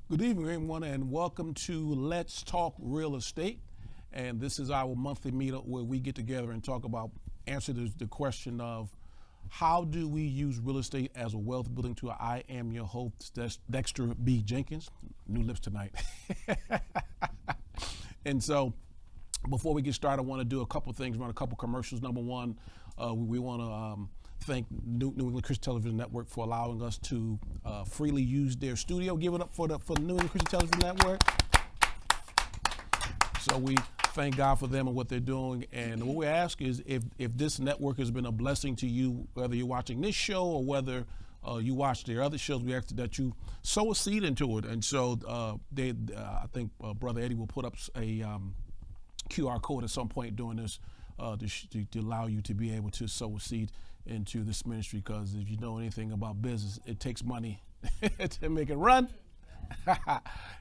Good evening, everyone, and welcome to Let's Talk Real Estate. And this is our monthly meetup where we get together and talk about, answer the question of how do we use real estate as a wealth building tool. I am your host, Dexter B. Jenkins. New lips tonight. And so before we get started, I want to do a couple things, run a couple commercials. Number one, we want to thank New England Christian Television Network for allowing us to freely use their studio. Give it up for the New England Christian Television Network. So we thank God for them and what they're doing. And what we ask is if this network has been a blessing to you, whether you're watching this show or whether you watch their other shows, we ask that you sow a seed into it. And so I think Brother Eddie will put up a QR code at some point during this to allow you to be able to sow a seed into this ministry, because if you know anything about business, it takes money to make it run.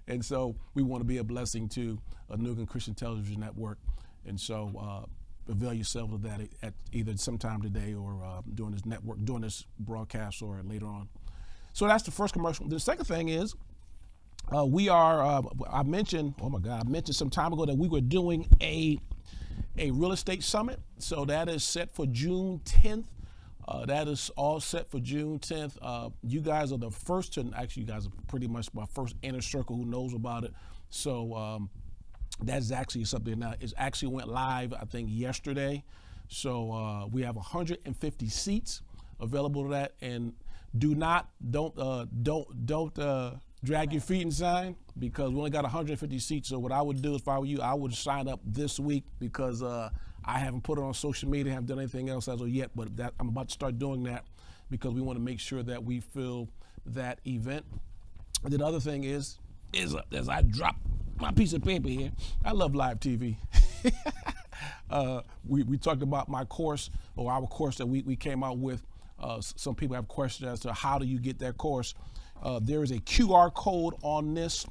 And so we want to be a blessing to a New England Christian Television Network. And so avail yourself of that at either sometime today or during this broadcast or later on. So that's the first commercial. The second thing is I mentioned some time ago that we were doing a real estate summit. So that is set for June 10th. That is all set for June 10th. You guys are the first to, actually you guys are pretty much my first inner circle who knows about it. So that's actually something that is actually went live, I think, yesterday. So we have 150 seats available to that, and don't drag your feet inside, because we only got 150 seats. So what I would do if I were you, I would sign up this week, because I haven't put it on social media, haven't done anything else as of yet, but I'm about to start doing that because we want to make sure that we fill that event. And then the other thing is as I drop my piece of paper here, I love live TV. We talked about my course, or our course that we came out with. Some people have questions as to how do you get that course. There is a QR code on this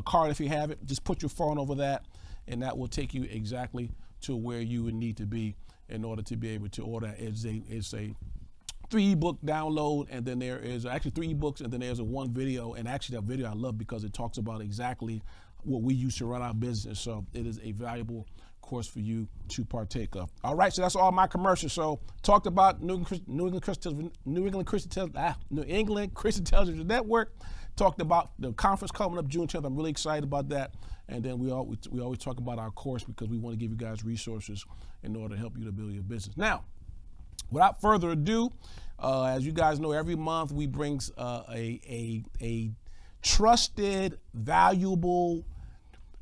card. If you have it, just put your phone over that, and that will take you exactly to where you would need to be in order to be able to order. It's a 3 ebook download, and then there is actually 3 ebooks, and then there's a 1 video. And actually that video I love because it talks about exactly what we use to run our business. So it is a valuable course for you to partake of. All right, so that's all my commercials. So talked about New England Christian Television Network. Talked about the conference coming up June 10th. I'm really excited about that. And then we always talk about our course, because we want to give you guys resources in order to help you to build your business. Now, without further ado, as you guys know, every month we bring a trusted, valuable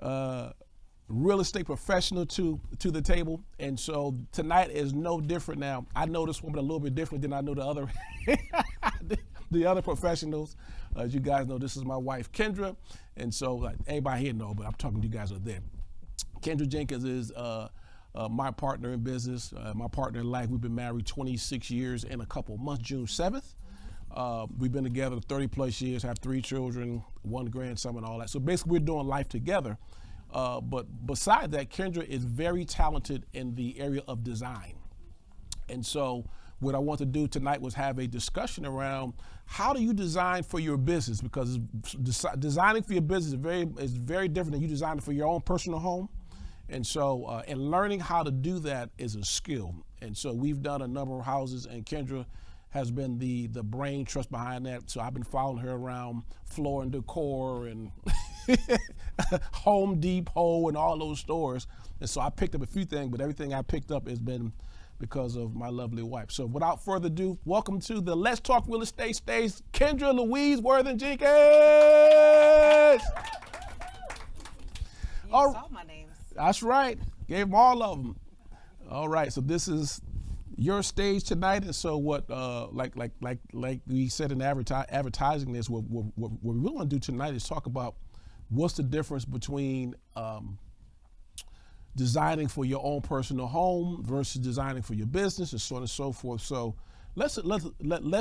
real estate professional to the table. And so tonight is no different. Now, I know this woman a little bit different than I know the other the other professionals. As you guys know, this is my wife, Kendra. And so everybody here know, but I'm talking to you guys out there. Kendra Jenkins is my partner in business, my partner in life. We've been married 26 years in a couple of months, June 7th. We've been together 30 plus years, have 3 children, 1 grandson and all that. So basically we're doing life together. But beside that, Kendra is very talented in the area of design. And so what I want to do tonight was have a discussion around how do you design for your business, because designing for your business is very different than you designing for your own personal home. And so, and learning how to do that is a skill. And so we've done a number of houses, and Kendra has been the brain trust behind that. So I've been following her around Floor and Decor and Home Depot and all those stores. And so I picked up a few things, but everything I picked up has been because of my lovely wife. So without further ado, welcome to the Let's Talk Real Estate stage, Kendra Louise Worthen Jenkins. You saw my names. That's right. Gave them all of them. All right. So this is your stage tonight. And so what, like we said in advertising this, what we really want to do tonight is talk about what's the difference between designing for your own personal home versus designing for your business, and so on and so forth. So let's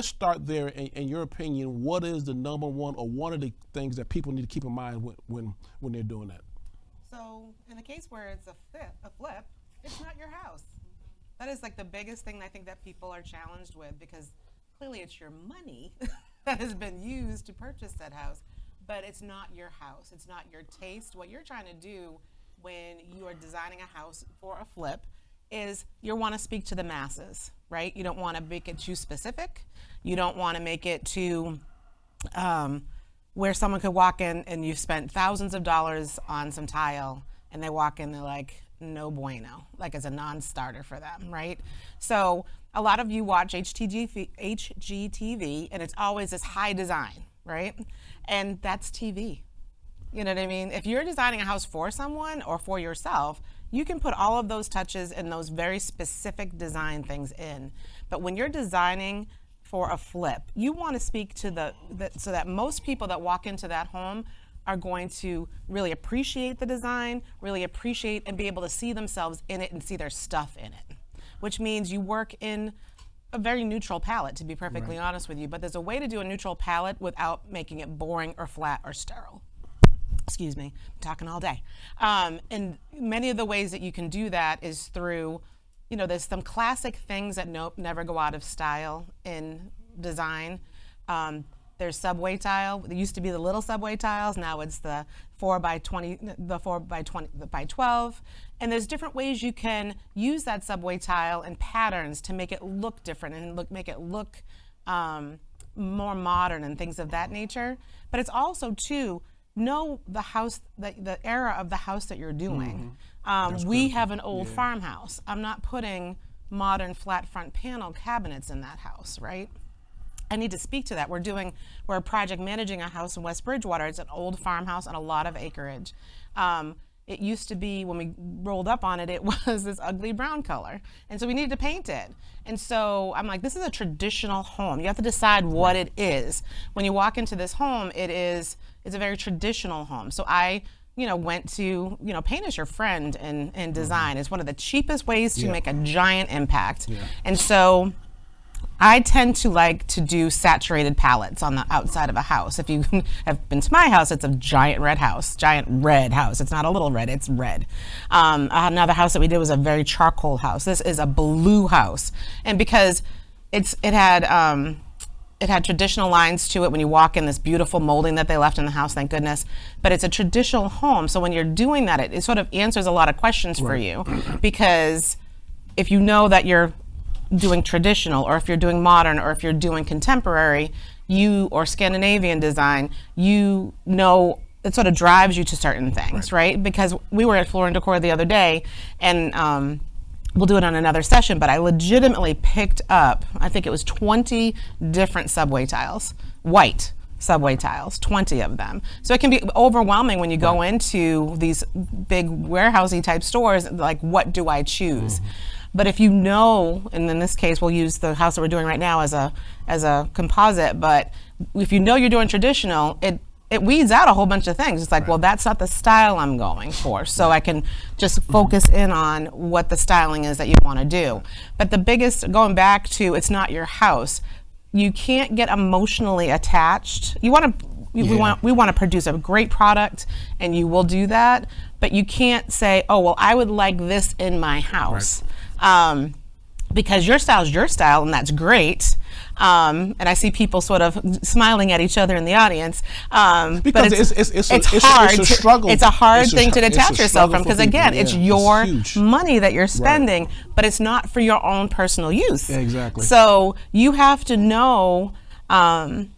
start there. In your opinion, what is the number one or one of the things that people need to keep in mind when they're doing that? So in the case where it's a flip, it's not your house. That is like the biggest thing I think that people are challenged with, because clearly it's your money that has been used to purchase that house. but it's not your house. It's not your taste. What you're trying to do when you are designing a house for a flip is you want to speak to the masses, right? You don't want to make it too specific. You don't want to make it too where someone could walk in and you've spent thousands of dollars on some tile and they walk in, they're like, no bueno, like it's a non-starter for them, right? So a lot of you watch HGTV and it's always this high design, right? And that's TV. You know what I mean? If you're designing a house for someone or for yourself, you can put all of those touches and those very specific design things in. But when you're designing for a flip, you want to speak to so that most people that walk into that home are going to really appreciate the design, really appreciate and be able to see themselves in it and see their stuff in it, which means you work in a very neutral palette, to be perfectly honest with you. But there's a way to do a neutral palette without making it boring or flat or sterile. Excuse me, I'm talking all day. And many of the ways that you can do that is through, there's some classic things that never go out of style in design. There's subway tile. There used to be the little subway tiles. Now it's the 4x20, the 4x12. And there's different ways you can use that subway tile and patterns to make it look different and make it look more modern and things of that nature. But it's also too, know the house, the era of the house that you're doing. We have an old farmhouse. I'm not putting modern flat front panel cabinets in that house, right? I need to speak to that. We're project managing a house in West Bridgewater. It's an old farmhouse and a lot of acreage. It used to be, when we rolled up on it, it was this ugly brown color. And so we needed to paint it. And so I'm like, this is a traditional home. You have to decide what it is. When you walk into this home, it's a very traditional home. So I, went to, paint as your friend in design. It's one of the cheapest ways to make a giant impact. And so I tend to like to do saturated palettes on the outside of a house. If you have been to my house, it's a giant red house. It's not a little red, it's red. Another house that we did was a very charcoal house. This is a blue house. And because it had traditional lines to it when you walk in, this beautiful molding that they left in the house, thank goodness. But it's a traditional home. So when you're doing that, it sort of answers a lot of questions for you. Because if you know that you're doing traditional, or if you're doing modern, or if you're doing contemporary, or Scandinavian design, it sort of drives you to certain things, right? Because we were at Floor & Decor the other day, and we'll do it on another session, but I legitimately picked up, I think it was 20 different subway tiles, white subway tiles, 20 of them. So it can be ovanwhelming when you go into these big warehousey type stores, like, what do I choose? But if you know, and in this case, we'll use the house that we're doing right now as a composite, but if you know you're doing traditional, it weeds out a whole bunch of things. It's like, well, that's not the style I'm going for. So I can just focus in on what the styling is that you want to do. But the biggest, going back to, it's not your house, you can't get emotionally attached. We want to produce a great product, and you will do that, but you can't say, oh, well, I would like this in my house. Because your style is your style, and that's great. And I see people sort of smiling at each other in the audience. Because but it's hard. It's a struggle. It's a hard thing to detach yourself from, because again, it's your huge money that you're spending, but it's not for your own personal use. Exactly. So you have to know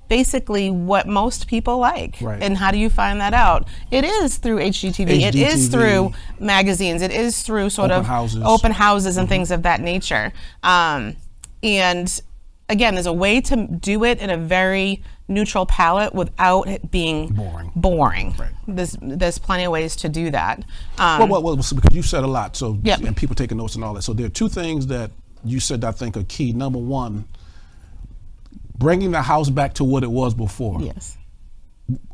basically what most people like. And how do you find that out? It is through HGTV. It is through magazines. It is through sort of open houses and things of that nature. And again, there's a way to do it in a very neutral palette without it being boring. There's plenty of ways to do that. Well, because you said a lot, so and people taking notes and all that. So there are two things that you said I think are key. Number one, bringing the house back to what it was before. Yes.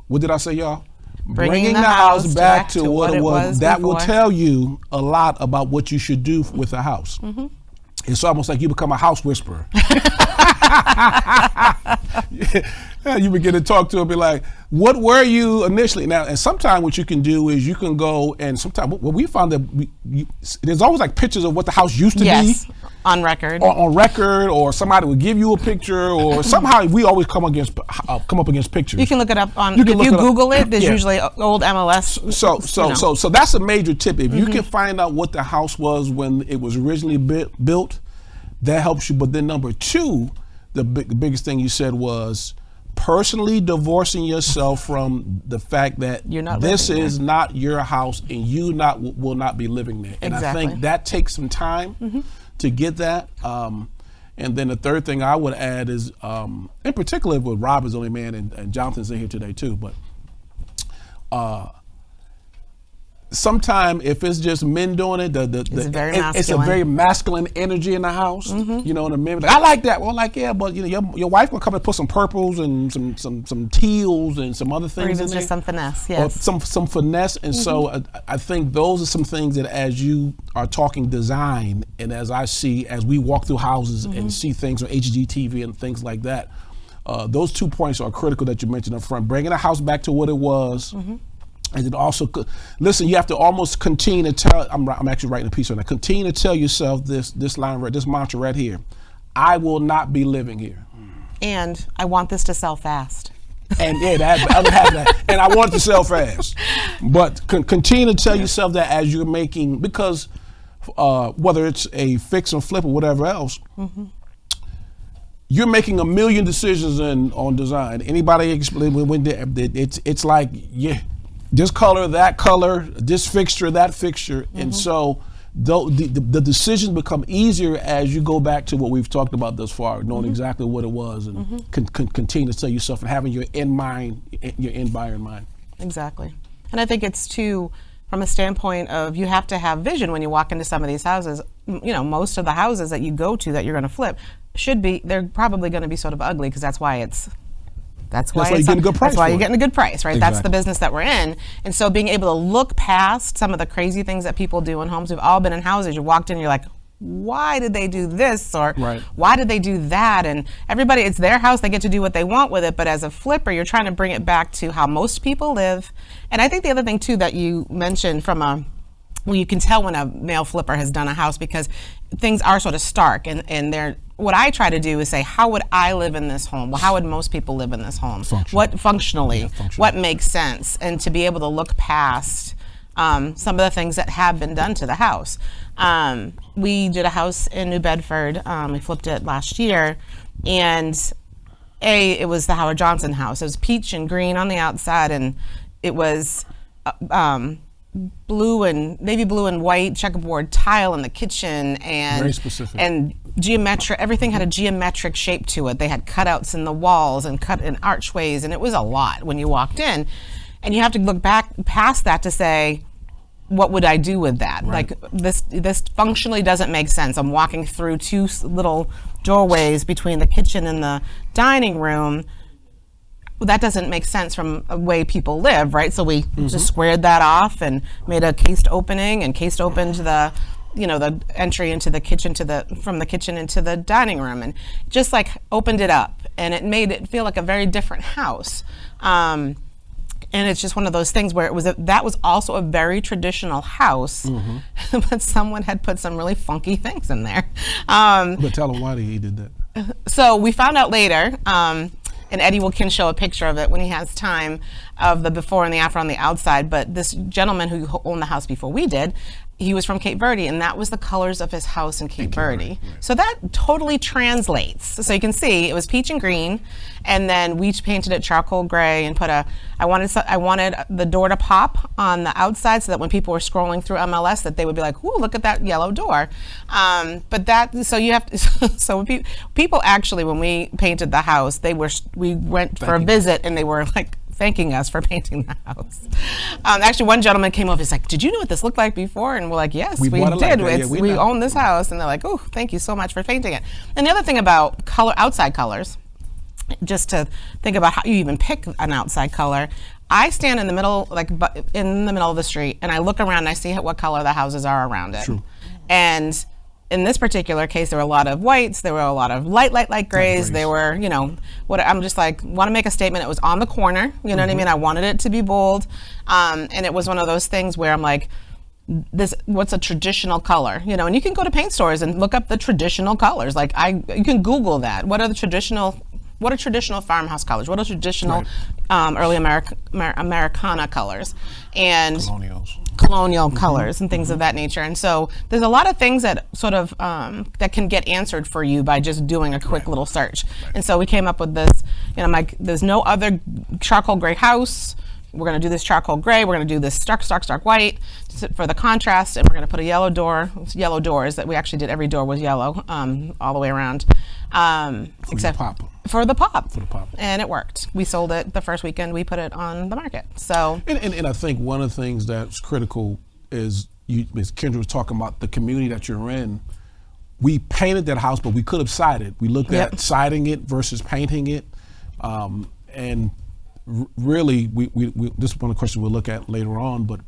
What did I say, y'all? Bringing the house back to what it was. That will tell you a lot about what you should do with a house. It's almost like you become a house whisperer. You begin to talk to her, be like, what were you initially? Now, and sometimes what you can do is you can go, and sometimes what we found that there's always like pictures of what the house used to be. On record. Or on record, or somebody would give you a picture, or somehow we always come up against pictures. You can look it up on, if you Google it, there's usually old MLS. So that's a major tip. If you can find out what the house was when it was originally built, that helps you. But then number two, the biggest thing you said was personally divorcing yourself from the fact that this is not your house and you will not be living there. And I think that takes some time to get that. And then the third thing I would add is, in particular with Rob is the only man, and Jonathan's in here today too, but sometimes if it's just men doing it, it's a very masculine energy in the house. You know what I mean? Like, I like that. Well, like, yeah, but you know, your wife will come and put some purples and some teals and some other things. Or even in there. Just some finesse, yes. Or some finesse. And so I think those are some things that as you are talking design, and as we walk through houses and see things on HGTV and things like that, those 2 points are critical that you mentioned up front. Bringing a house back to what it was. And then also, listen, you have to almost continue to tell, I'm actually writing a piece on that, continue to tell yourself this line, this mantra right here: I will not be living here. And I want this to sell fast. And yeah, that, and I want it to sell fast. But continue to tell yourself that as you're making, because whether it's a fix and flip or whatever else, you're making a million decisions on design. Anybody explain when it's like, yeah, this color, that color, this fixture, that fixture. And so the decisions become easier as you go back to what we've talked about thus far, knowing exactly what it was, and continue to tell yourself and having your end buyer in mind. Exactly. And I think it's too, from a standpoint of, you have to have vision when you walk into some of these houses. You know, most of the houses that you go to that you're going to flip they're probably going to be sort of ugly, because that's why you're getting a good price. That's why you're getting a good price, right? Exactly. That's the business that we're in. And so being able to look past some of the crazy things that people do in homes. We've all been in houses. You walked in, you're like, why did they do this? Or why did they do that? And everybody, it's their house. They get to do what they want with it. But as a flipper, you're trying to bring it back to how most people live. And I think the other thing too that you mentioned you can tell when a male flipper has done a house, because things are sort of stark, and they're, what I try to do is say, how would I live in this home? Well, how would most people live in this home? What functionally, what makes sense? And to be able to look past some of the things that have been done to the house. We did a house in New Bedford. We flipped it last year, and it was the Howard Johnson house. It was peach and green on the outside, and it was navy blue and white checkerboard tile in the kitchen, and very specific, and geometric. Everything had a geometric shape to it. They had cutouts in the walls and cut in archways, and it was a lot when you walked in. And you have to look back past that to say, what would I do with that? Like, this functionally doesn't make sense. I'm walking through two little doorways between the kitchen and the dining room. Well, that doesn't make sense from a way people live, right? So we just squared that off and made a cased opening, and cased opened the entry into the kitchen from the kitchen into the dining room, and just like opened it up, and it made it feel like a very different house. And it's just one of those things where that was also a very traditional house, but someone had put some really funky things in there. But tell them why he did that. So we found out later, and Eddie can show a picture of it when he has time, of the before and the after on the outside. But this gentleman who owned the house before we did, he was from Cape Verde, and that was the colors of his house in Cape Verde. Right. So that totally translates. So you can see it was peach and green, and then we painted it charcoal gray and put I wanted the door to pop on the outside, so that when people were scrolling through MLS, that they would be like, "Ooh, look at that yellow door." So people actually, when we painted the house, we went for a visit, and they were like thanking us for painting the house. Actually, one gentleman came over. He's like, "Did you know what this looked like before?" And we're like, "Yes, we did. We own this house." And they're like, "Oh, thank you so much for painting it." And the other thing about outside colors, just to think about how you even pick an outside color. I stand in the middle, of the street, and I look around and I see what color the houses are around it. True. And in this particular case, there were a lot of whites, there were a lot of light grays. There were, what I'm just like, want to make a statement. It was on the corner, you know what I mean? I wanted it to be bold. And it was one of those things where I'm like, what's a traditional color, and you can go to paint stores and look up the traditional colors. Like you can Google that. What are traditional farmhouse colors? What are traditional early Americana colors? And colonial colors and things of that nature. And so there's a lot of things that sort of that can get answered for you by just doing a quick little search. And so we came up with this, I'm like, there's no other charcoal gray house. We're going to do this charcoal gray. We're going to do this stark white for the contrast, and we're going to put a yellow doors that we actually did. Every door was yellow all the way around, except for the pop. And it worked. We sold it the first weekend we put it on the market. So and I think one of the things that's critical is Ms. Kendra was talking about the community that you're in. We painted that house, but we could have sided. We looked at siding it versus painting it, and really, we this is one of the questions we'll look at later on, but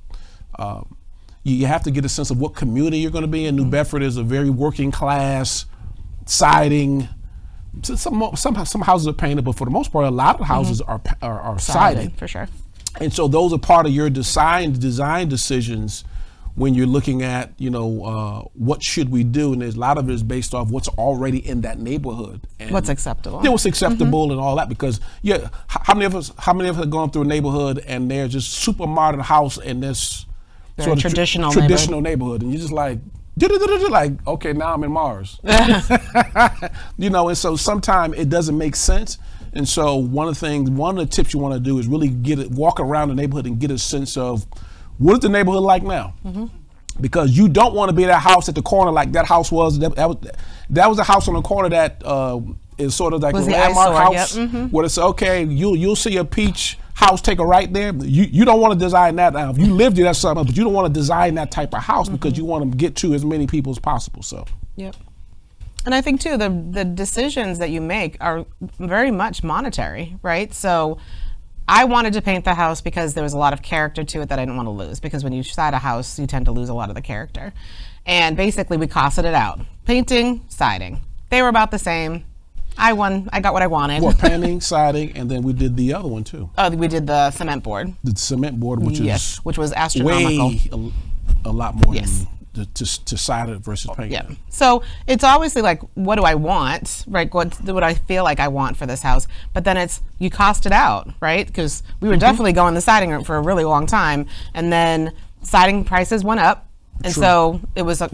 you have to get a sense of what community you're going to be in. New Bedford is a very working class, siding. Some houses are painted, but for the most part, a lot of houses are sided. For sure. And so those are part of your design decisions when you're looking at, what should we do? And there's a lot of it is based off what's already in that neighborhood. And what's acceptable. What's acceptable and all that, because how many of us have gone through a neighborhood and they're just super modern house in this sort of traditional neighborhood, and you're just like, okay, now I'm in Mars. And so sometimes it doesn't make sense. And so one of the tips you want to do is really walk around the neighborhood and get a sense of what is the neighborhood like now? Because you don't want to be that house at the corner like that house was. That was a house on the corner that is sort of like a landmark house. Where it's okay, you'll see a peach house, take a right there. You don't want to design that now. If you lived there, that's something else, but you don't want to design that type of house because you want to get to as many people as possible. So. Yep. And I think too, the decisions that you make are very much monetary, right? So I wanted to paint the house because there was a lot of character to it that I didn't want to lose, because when you side a house, you tend to lose a lot of the character. And basically we costed it out. Painting, siding. They were about the same. I won. I got what I wanted. Well, painting, siding, and then we did the other one too. Oh, we did the cement board. The cement board, which was astronomical. Way a lot more than to side it versus paint. Yeah. So it's obviously like, what do I want, right? What I feel like I want for this house? But then it's, you cost it out, right? Because we were definitely going the siding route for a really long time, and then siding prices went up. And so it was a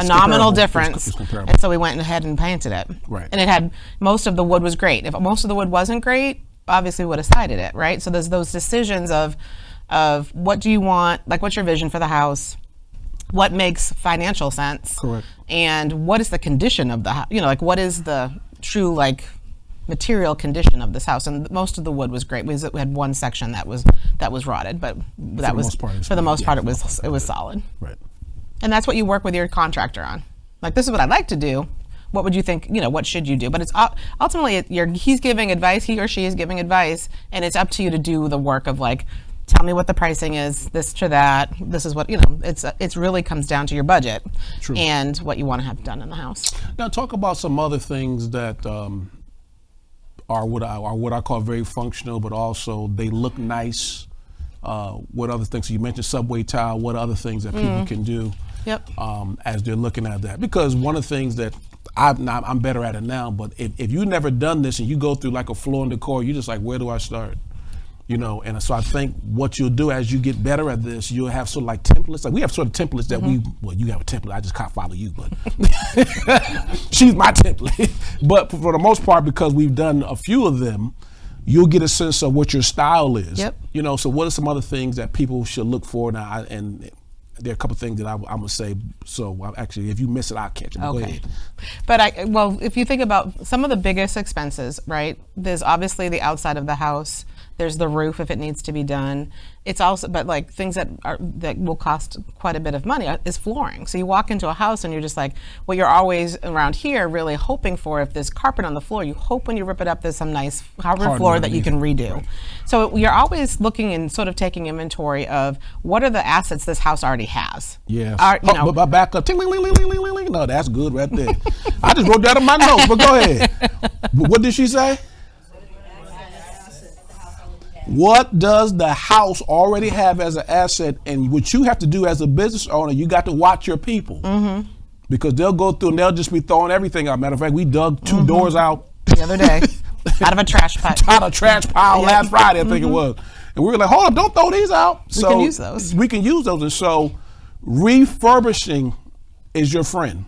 nominal difference, and so we went ahead and painted it. Right. And it had, most of the wood was great. If most of the wood wasn't great, obviously we would have sided it, right? So there's those decisions of what do you want, like what's your vision for the house, what makes financial sense, correct, and what is the condition of the house, like what is the true material condition of this house. And most of the wood was great. We had one section that was rotted, but for the most part it was solid. Right. And that's what you work with your contractor on. Like, this is what I'd like to do. What would you think? What should you do? But it's ultimately he's giving advice. He or she is giving advice, and it's up to you to do the work of tell me what the pricing is, this to that. This is what it's really comes down to your budget. True. And what you want to have done in the house. Now talk about some other things that are what I call very functional, but also they look nice. What other things? So you mentioned subway tile. What other things that people can do? Yep. As they're looking at that, because one of the things that I'm better at it now, but if you've never done this and you go through like a floor and decor, you're just like, where do I start? And so I think what you'll do as you get better at this, you'll have sort of like templates. Like we have sort of templates that you have a template. I just can't follow you, but she's my template. But for the most part, because we've done a few of them, you'll get a sense of what your style is. Yep. So what are some other things that people should look for now? And there are a couple of things that I'm gonna say. So actually, if you miss it, I'll catch it. Okay. Go ahead. But if you think about some of the biggest expenses, right? There's obviously the outside of the house. There's the roof if it needs to be done. It's also, but like things that will cost quite a bit of money is flooring. So you walk into a house and you're just like, what you're always around here really hoping for, if there's carpet on the floor, you hope when you rip it up there's some nice hardwood floor that you can redo. Right. So you're always looking and sort of taking inventory of what are the assets this house already has. Yeah. But back up. No, that's good right there. I just wrote that in my notes, but go ahead. What did she say? What does the house already have as an asset? And what you have to do as a business owner, you got to watch your people. Because they'll go through and they'll just be throwing everything out. Matter of fact, we dug 2 doors out the other day out of a trash pile. Out of a trash pile last Friday, I think it was. And we were like, hold up, don't throw these out. We can use those. We can use those. And so refurbishing is your friend.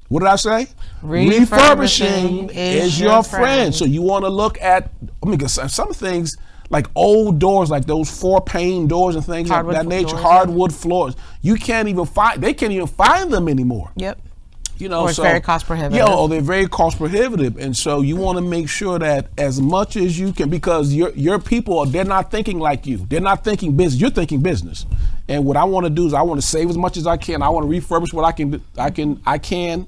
What did I say? Refurbishing is your friend. So you want to look at, some things, like old doors, like those 4-pane doors and things of that nature, hardwood floors. They can't even find them anymore. Yep. Or it's very cost prohibitive. Yeah, or they're very cost prohibitive. And so you want to make sure that as much as you can, because your people, they're not thinking like you. They're not thinking business. You're thinking business. And what I want to do is I want to save as much as I can. I want to refurbish what I can.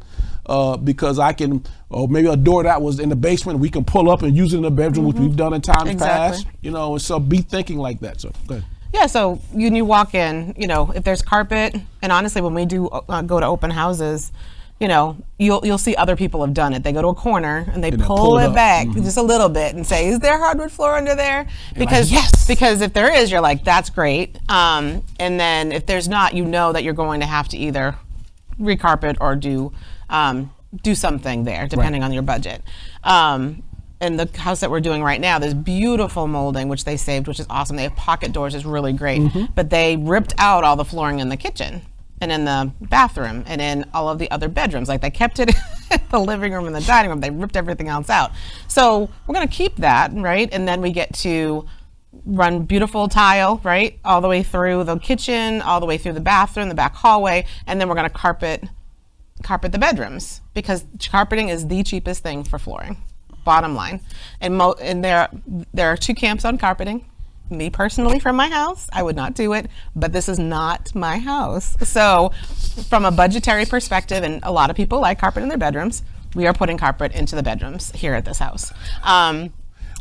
Because I can, or maybe a door that was in the basement, we can pull up and use it in the bedroom, which we've done in times past. And so be thinking like that. So go ahead. Yeah, so when you walk in, if there's carpet, and honestly, when we do go to open houses, you'll see other people have done it. They go to a corner and they pull it back just a little bit and say, "Is there hardwood floor under there?" Because because if there is, you're like, "That's great." And then if there's not, that you're going to have to either recarpet or do something there, depending on your budget. And the house that we're doing right now, there's beautiful molding, which they saved, which is awesome. They have pocket doors, it's really great. But they ripped out all the flooring in the kitchen and in the bathroom and in all of the other bedrooms. Like they kept it in the living room and the dining room. They ripped everything else out. So we're gonna keep that, right? And then we get to run beautiful tile, right? All the way through the kitchen, all the way through the bathroom, the back hallway, and then we're gonna carpet the bedrooms, because carpeting is the cheapest thing for flooring, bottom line. And there are 2 camps on carpeting. Me personally, from my house, I would not do it, but this is not my house. So from a budgetary perspective, and a lot of people like carpet in their bedrooms, we are putting carpet into the bedrooms here at this house.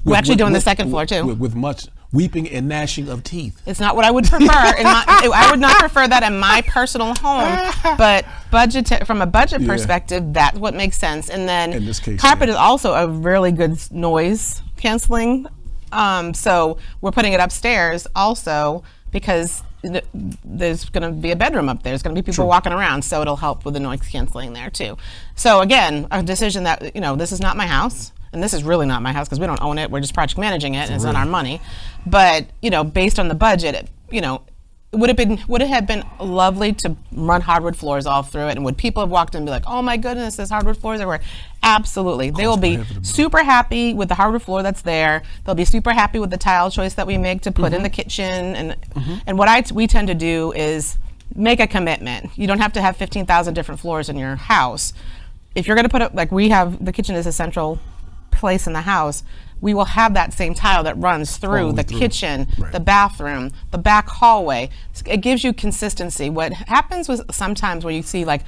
We're actually doing the second floor too. With much weeping and gnashing of teeth. It's not what I would prefer. I would not prefer that in my personal home, but from a budget perspective, that's what makes sense. And then in this case, carpet is also a really good noise canceling. So we're putting it upstairs also because there's going to be a bedroom up there. There's going to be people walking around, so it'll help with the noise canceling there too. So again, a decision that, this is not my house. And this is really not my house because we don't own it. We're just project managing it, and it's not our money. But based on the budget, would it have been lovely to run hardwood floors all through it? And would people have walked in and be like, "Oh my goodness, there's hardwood floors everywhere"? Absolutely. They will be super happy with the hardwood floor that's there. They'll be super happy with the tile choice that we make to put in the kitchen. And what we tend to do is make a commitment. You don't have to have 15,000 different floors in your house. If you're going to put it, like we have, the kitchen is a central place in the house, we will have that same tile that runs through the kitchen, the bathroom, the back hallway. It gives you consistency. What happens was sometimes where you see like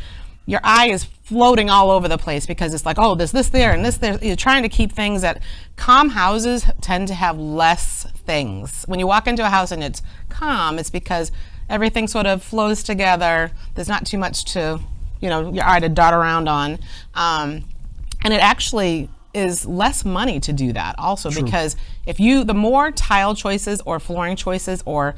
your eye is floating all over the place because it's like, oh, there's this there and this there. You're trying to keep things that calm houses tend to have less things. When you walk into a house and it's calm, it's because everything sort of flows together. There's not too much to, your eye to dart around on. And it actually is less money to do that also because the more tile choices or flooring choices or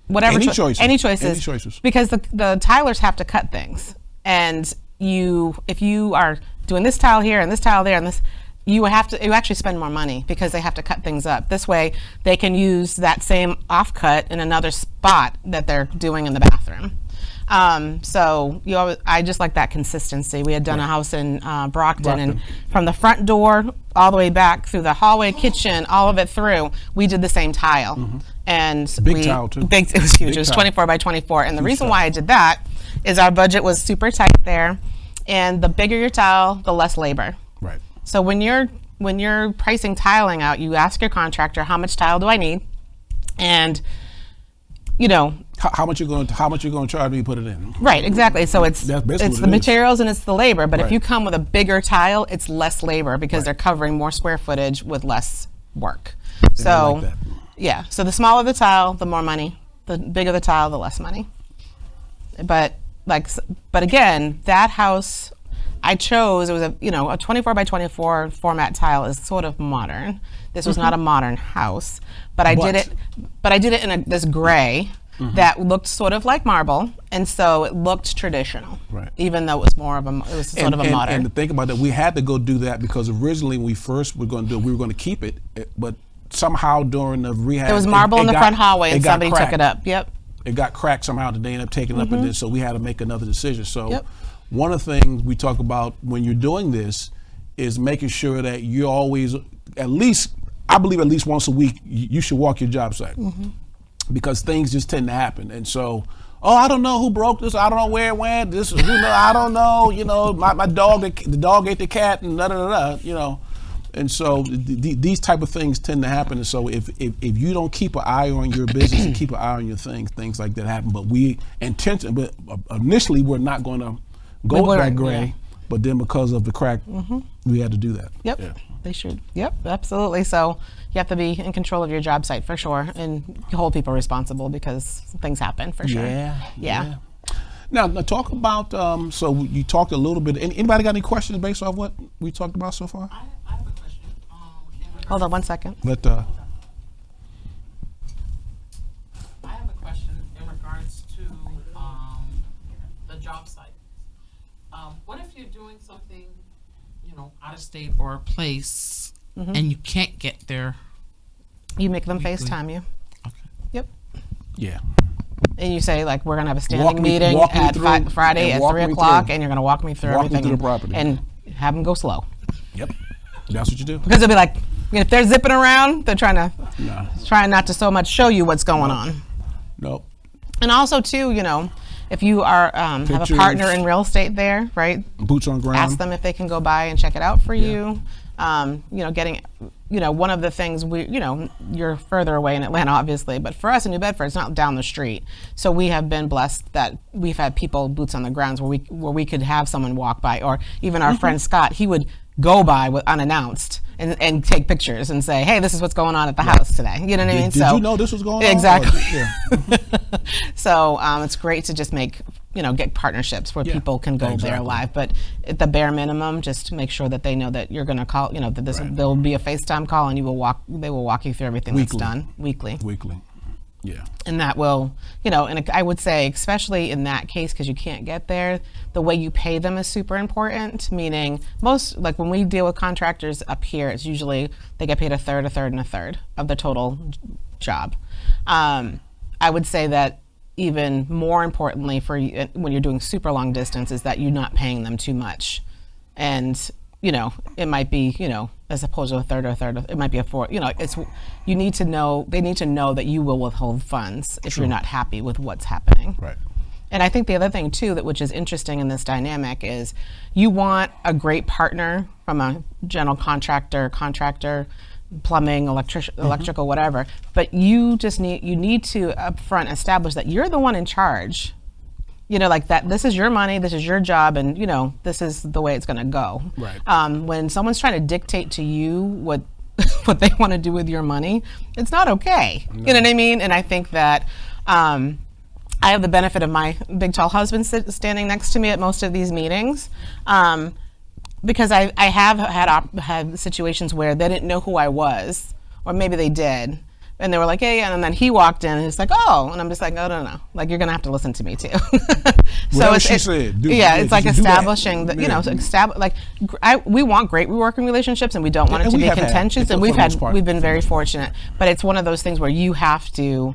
whatever any choices, because the tilers have to cut things, and if you are doing this tile here and this tile there and this, you actually spend more money because they have to cut things up. This way they can use that same offcut in another spot that they're doing in the bathroom. I just like that consistency. We had done a house in Brockton, and from the front door all the way back through the hallway, kitchen, all of it through, we did the same tile. And big tile too. It was huge. It was 24 by 24. And the reason why I did that is our budget was super tight there, and the bigger your tile, the less labor. Right. So when you're when you're pricing tiling out, you ask your contractor, how much tile do I need? And, you know, how much you going to charge me to put it in? Right, exactly. So it's That's basically it's what the it is. materials and it's the labor. But if Right. you come with a bigger tile, it's less labor because Right. they're covering more square footage with less work. I So like that. yeah, so the smaller the tile, the more money. The bigger the tile, the less money. But again, that house I chose, it was a 24 by 24 format tile is sort of modern. This was not a modern house, but I did it in this gray that looked sort of like marble, and so it looked traditional. Right. Even though it was sort of a modern. And to think about that, we had to go do that because originally when we first were going to do it, we were going to keep it, but somehow during the rehab, there was marble in the front hallway, and somebody took cracked. it up. Yep. It got cracked somehow. They ended up taking it up, and then so we had to make another decision. So Yep. one of the things we talk about when you're doing this is making sure that you're always I believe at least once a week you should walk your job site because things just tend to happen. And so, I don't know who broke this. I don't know where it went. I don't know. My dog, the dog ate the cat, and And so these type of things tend to happen. And so if you don't keep an eye on your business and keep an eye on your things like that happen. But initially we're not going to go that gray. Yeah. But then because of the crack, we had to do that. Yep. Yeah. They should. Yep, absolutely. So you have to be in control of your job site for sure, and hold people responsible because things happen for sure. Yeah. Now talk about. So you talked a little bit. Anybody got any questions based off what we talked about so far? I have a question. Hold on one second. Let I have a question in regards to the job site. What if you're doing something, out of state or a place, and you can't get there? You make them Weekly. FaceTime you. Okay. Yep. yeah. And you say, like, we're going to have a Walk standing me meeting through- Friday and at walk 3 me o'clock, through. and you're going to walk me through Walk me everything. through the property. And have them go slow. Yep. That's what you do. Because they'll be like, if they're zipping around, they're trying not to so much show you what's going on. Nope. And also, too, if you are have a Pictures. partner in real estate there, right? Boots on ground. Ask them if they can go by and check it out for you. Getting, one of the things you're further away in Atlanta, obviously, but for us in New Bedford, it's not down the street. So we have been blessed that we've had people boots on the grounds where we could have someone walk by, or even our friend Scott, he would go by unannounced and take pictures and say, hey, this is what's going on at the house today. You know what I mean? Did you know this was going on? Exactly. Yeah. So it's great to just get partnerships where people can go there Exactly. live. But at the bare minimum, just to make sure that they know that you're going to call, that there will be a FaceTime call, and they will walk you through everything Weekly. that's done weekly. Yeah. And that will, and I would say, especially in that case, because you can't get there, the way you pay them is super important. Meaning, like when we deal with contractors up here, it's usually they get paid a third, and a third of the total job. I would say that even more importantly for you, when you're doing super long distance, is that you're not paying them too much. And it might be, as opposed to a third, it might be a fourth. They need to know that you will withhold funds if you're not happy with what's happening. Right. And I think the other thing too, which is interesting in this dynamic, is you want a great partner from a general contractor, plumbing, electrical, whatever. But you need to upfront establish that you're the one in charge. Like that, this is your money, this is your job, and this is the way it's going to go. Right. When someone's trying to dictate to you what they want to do with your money, it's not okay. No. You know what I mean? And I think that I have the benefit of my big tall husband standing next to me at most of these meetings, because I have had situations where they didn't know who I was, or maybe they did. And they were like, yeah, and then he walked in, and it's like, oh, and I'm just like, oh, no, like, you're gonna have to listen to me too. So she said, it's like establishing that, we want great working relationships, and we don't want it to be contentious, and we've been very fortunate. But it's one of those things where you have to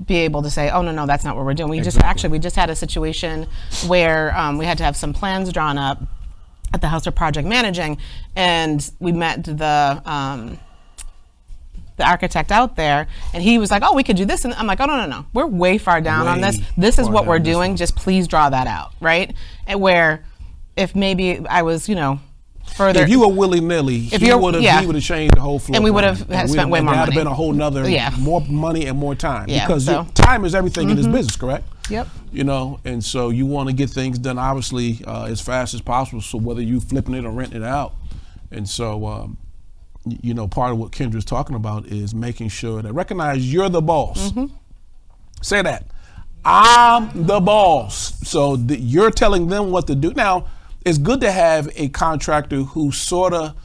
be able to say, oh, no, that's not what we're doing. We just had a situation where we had to have some plans drawn up at the house we're project managing, and we met the architect out there, and he was like, oh, we could do this. And I'm like, oh, no. We're way far down on this. This is what we're doing. Just please draw that out, right? And where if maybe I was, further. If you were willy-nilly, he would have changed the whole floor. And we would plan. have spent way more money. That would have been a whole nother, more money and more time. Yeah, because time is everything in this business, correct? Yep. You know, and so you want to get things done, obviously, as fast as possible. So whether you flipping it or renting it out. And so, you know, part of what Kendra's talking about is making sure that recognize you're the boss. Say that. I'm the boss. So you're telling them what to do. Now, it's good to have a contractor who sort of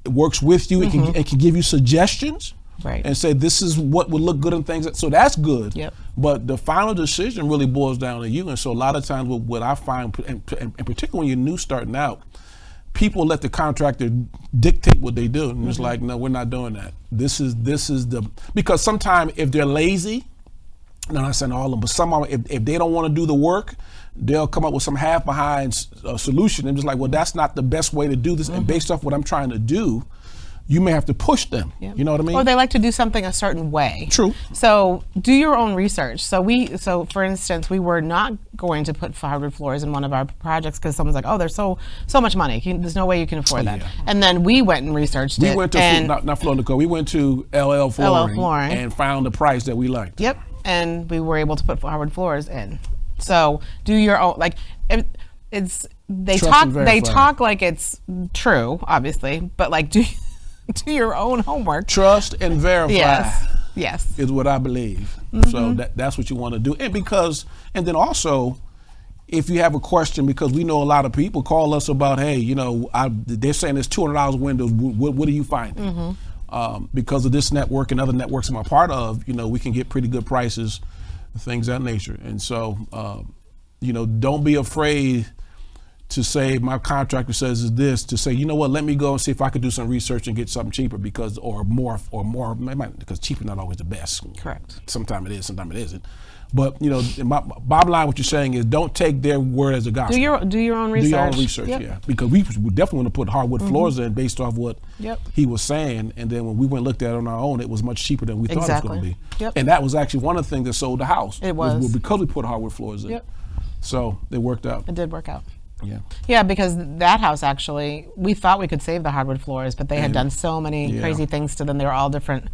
works with you and can give you suggestions. Right. And say this is what would look good and things. So that's good. Yep. But the final decision really boils down to you. And so a lot of times what I find, and particularly when you're new starting out, people let the contractor dictate what they do. And it's like, no, we're not doing that. This is because sometimes if they're lazy, no, I'm not saying all of them, but some of them, if they don't want to do the work, they'll come up with some half behind solution. And just like, well, that's not the best way to do this. And based off what I'm trying to do, you may have to push them. Yep. You know what I mean? Or they like to do something a certain way. True. So do your own research. So for instance, we were not going to put hardwood floors in one of our projects because someone's like, oh, there's so much money. There's no way you can afford that. Yeah. And then we went and researched it. We went to not Florida Co. We went to LL Flooring and found the price that we liked. Yep. And we were able to put hardwood floors in. So do your own, like they talk like it's true, obviously, but like do your own homework. Trust and verify. Yes. Is what I believe. So that's what you want to do. And then also, if you have a question, because we know a lot of people call us about, hey, you know, they're saying there's $200 windows. What are you finding? Because of this network and other networks I'm a part of, you know, we can get pretty good prices, things of that nature. And so, you know, don't be afraid to say my contractor says is this, to say, you know what, let me go and see if I could do some research and get something cheaper because cheaper not always the best. Correct. Sometimes it is, sometimes it isn't. But you know, bottom line, what you're saying is don't take their word as a gospel. Do your own research. Do your own research, yeah. Because we definitely want to put hardwood floors in based off what he was saying, and then when we went and looked at it on our own, it was much cheaper than we thought it was going to be. Yep. And that was actually one of the things that sold the house. It was because we put hardwood floors in. Yep. So it worked out. It did work out. Yeah. Yeah, because that house actually, we thought we could save the hardwood floors, but they had done so many crazy things to them. They were all different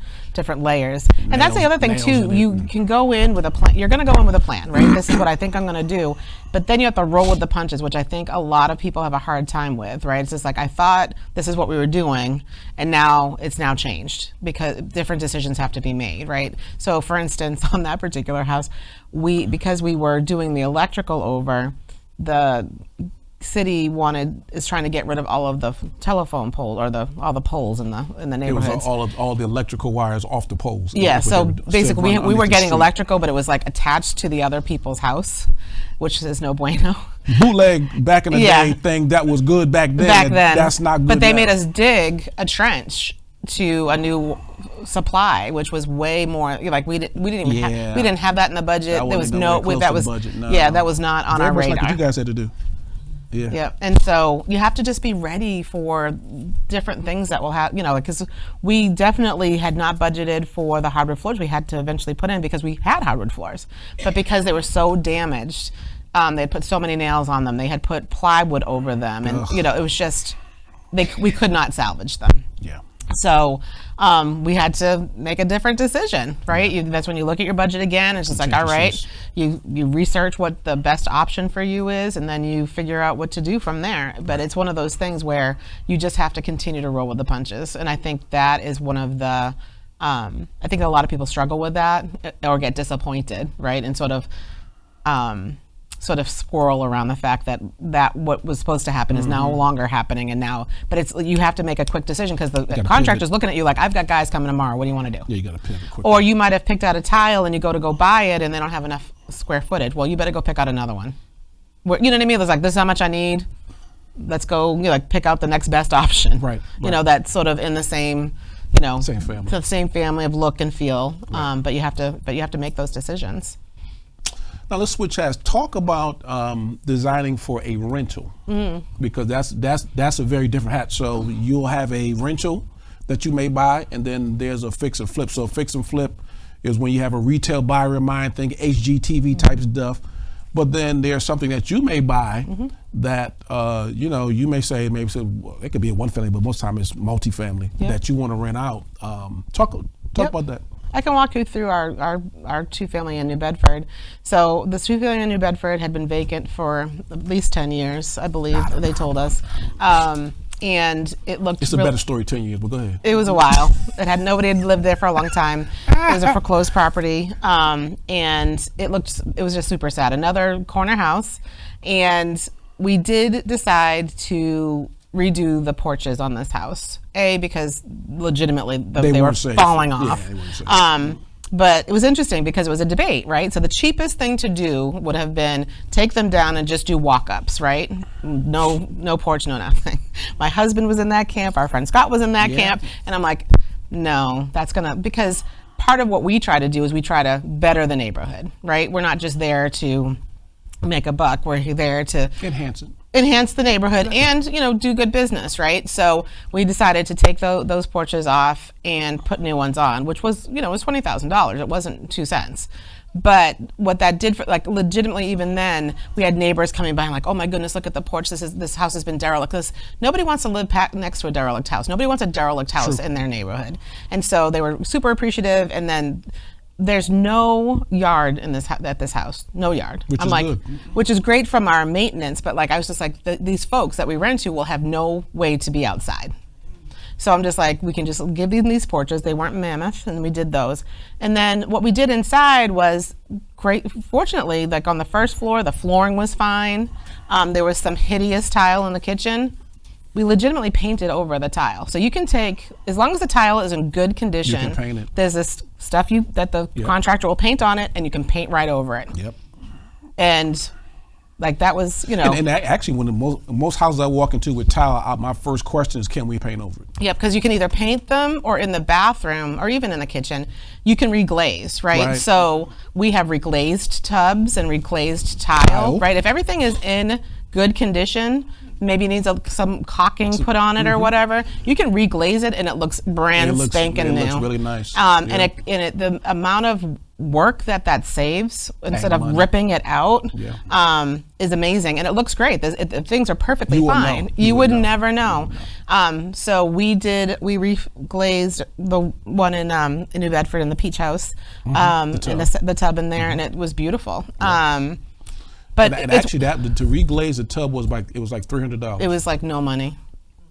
layers. And that's the other thing too. You can go in with a plan. You're going to go in with a plan, right? This is what I think I'm going to do. But then you have to roll with the punches, which I think a lot of people have a hard time with, right? It's just like, I thought this is what we were doing, and now it's changed because different decisions have to be made, right? So for instance, on that particular house, because we were doing the electrical over, the city is trying to get rid of all of the telephone pole or all the poles in the neighborhoods. It was all the electrical wires off the poles. Yeah, so basically we were getting electrical, but it was like attached to the other people's house, which is no bueno. Bootleg back in the day thing that was good back then. That's not good. But they now. made us dig a trench to a new supply, which was way more like we didn't have that in the budget. There was that was not on our radar. Like what you guys had to do. Yeah. Yeah, and so you have to just be ready for different things that will happen, you know, because we definitely had not budgeted for the hardwood floors we had to eventually put in because we had hardwood floors, but because they were so damaged, they had put so many nails on them. They had put plywood over them, and you know, it was just we could not salvage them. Yeah. So we had to make a different decision, right? That's when you look at your budget again. It's just like, all right, you research what the best option for you is, and then you figure out what to do from there. But it's one of those things where you just have to continue to roll with the punches. And I think that is one of the, I think a lot of people struggle with that or get disappointed, right? And sort of squirrel around the fact that what was supposed to happen is no longer happening, but you have to make a quick decision because the contractor's looking at you like,'ve got guys coming tomorrow. What do you want to do? Yeah, you got to pivot quickly. Or you might have picked out a tile and you go buy it and they don't have enough square footage. Well, you better go pick out another one. You know what I mean? It's like, this is how much I need. Let's go, pick out the next best option. Right. You know, that's sort of in the same, same family. The same family of look and feel. Right. But you have to make those decisions. Now let's switch hats. Talk about designing for a rental, because that's a very different hat. So you'll have a rental that you may buy, and then there's a fix and flip. So fix and flip is when you have a retail buyer in mind, think HGTV type stuff. But then there's something that you may buy that you may say well, it could be a one family, but most time it's multifamily that you want to rent out. Talk about that. I can walk you through our two family in New Bedford. So the two family in New Bedford had been vacant for at least 10 years, I believe they told us. And it looked. It's a better story 10 years, but go ahead. It was a while. Nobody had lived there for a long time. It was a foreclosed property, and it was just super sad. Another corner house, and we did decide to redo the porches on this house. Because legitimately they were falling off. Yeah, they weren't safe. But it was interesting because it was a debate, right? So the cheapest thing to do would have been take them down and just do walk-ups, right? No porch, no nothing. My husband was in that camp. Our friend Scott was in that camp. And I'm like, no, because part of what we try to do is we try to better the neighborhood, right? We're not just there to make a buck. We're there to enhance the neighborhood and do good business, right? So we decided to take those porches off and put new ones on, which was was $20,000. It wasn't 2 cents. But what that did for legitimately, even then we had neighbors coming by and like, oh my goodness, look at the porch. This house has been derelict. Nobody wants to live next to a derelict house. Nobody wants a derelict house in their neighborhood. And so they were super appreciative. And then there's no yard at this house, no yard. Which is great from our maintenance, but I was just like, these folks that we rent to will have no way to be outside. So I'm just like, we can just give them these porches. They weren't mammoth, and we did those. And then what we did inside was great. Fortunately, on the first floor, the flooring was fine. There was some hideous tile in the kitchen. We legitimately painted over the tile. So you can take, as long as the tile is in good condition, you can paint it. There's this stuff that the contractor will paint on it, and you can paint right over it. Yep. And that was, And actually, when most houses I walk into with tile, my first question is, can we paint over it? Yep, because you can either paint them, or in the bathroom, or even in the kitchen, you can reglaze, right? So we have reglazed tubs and reglazed tile, right? If everything is in good condition, maybe needs some caulking put on it or whatever, you can reglaze it and it looks spanking new. It looks really nice. And the amount of work that saves instead of ripping it out is amazing, and it looks great. Things are perfectly fine. You would never know. So we reglazed the one in New Bedford in the Peach House, the tub in there, and it was beautiful. But and actually, to reglaze the tub was like $300. It was like no money,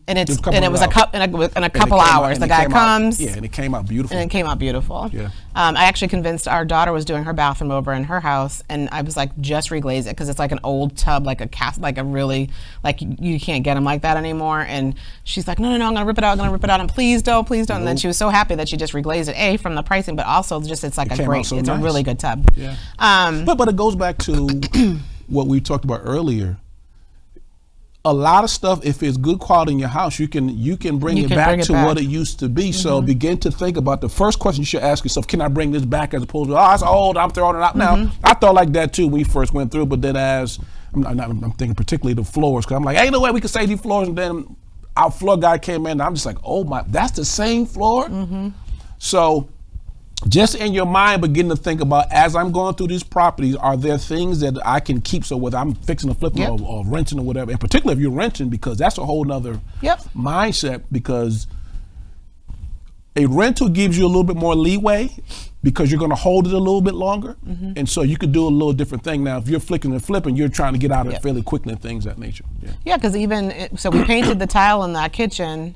and it was a couple hours. The guy comes, and it came out beautiful. And it came out beautiful. Yeah. I actually convinced our daughter was doing her bathroom over in her house, and I was like, just reglaze it because it's like an old tub, like a really you can't get them like that anymore. And she's like, no, I'm gonna rip it out. And please don't. And then she was so happy that she just reglazed it. From the pricing, but also just it's a really good tub. Yeah. But it goes back to what we talked about earlier. A lot of stuff, if it's good quality in your house, you can bring it back to what it used to be. So begin to think about the first question you should ask yourself: can I bring this back? As opposed to, oh, it's old, I'm throwing it out. Now, I thought like that too when we first went through, but then as I'm thinking particularly the floors, because I'm like, ain't no way we can save these floors. And then our floor guy came in, and I'm just like, oh my, that's the same floor. So just in your mind, begin to think about, as I'm going through these properties, are there things that I can keep? So whether I'm fixing a flip or renting or whatever, and particularly if you're renting, because that's a whole nother mindset, because a rental gives you a little bit more leeway because you're going to hold it a little bit longer. And so you could do a little different thing. Now, if you're flicking and flipping, you're trying to get out of it fairly quickly and things of that nature. Yeah, because so we painted the tile in that kitchen,